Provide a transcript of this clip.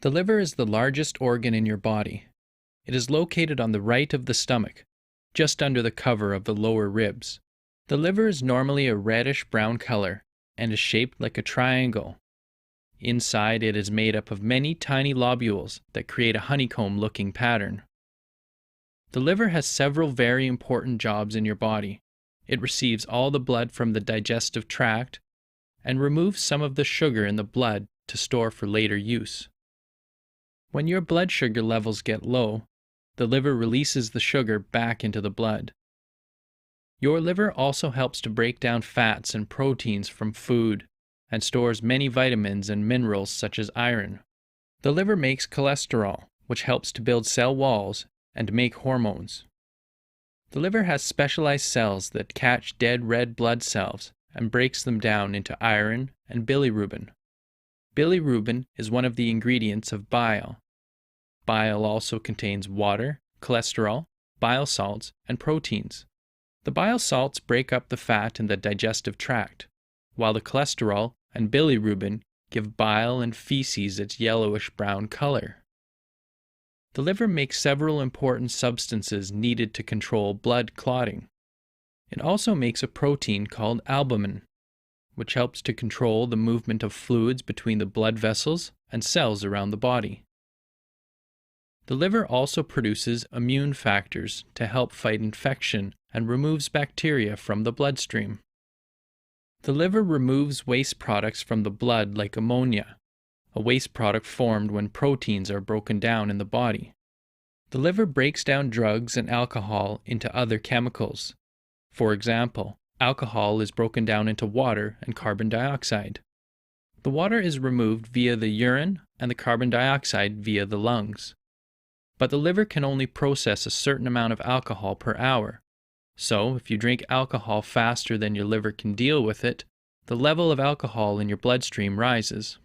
The liver is the largest organ in your body. It is located on the right of the stomach, just under the cover of the lower ribs. The liver is normally a reddish-brown color and is shaped like a triangle. Inside, it is made up of many tiny lobules that create a honeycomb-looking pattern. The liver has several very important jobs in your body. It receives all the blood from the digestive tract and removes some of the sugar in the blood to store for later use. When your blood sugar levels get low, the liver releases the sugar back into the blood. Your liver also helps to break down fats and proteins from food and stores many vitamins and minerals such as iron. The liver makes cholesterol, which helps to build cell walls and make hormones. The liver has specialized cells that catch dead red blood cells and breaks them down into iron and bilirubin. Bilirubin is one of the ingredients of bile. Bile also contains water, cholesterol, bile salts, and proteins. The bile salts break up the fat in the digestive tract, while the cholesterol and bilirubin give bile and feces its yellowish-brown color. The liver makes several important substances needed to control blood clotting. It also makes a protein called albumin, which helps to control the movement of fluids between the blood vessels and cells around the body. The liver also produces immune factors to help fight infection and removes bacteria from the bloodstream. The liver removes waste products from the blood like ammonia, a waste product formed when proteins are broken down in the body. The liver breaks down drugs and alcohol into other chemicals. For example, alcohol is broken down into water and carbon dioxide. The water is removed via the urine and the carbon dioxide via the lungs. But the liver can only process a certain amount of alcohol per hour. So, if you drink alcohol faster than your liver can deal with it, the level of alcohol in your bloodstream rises.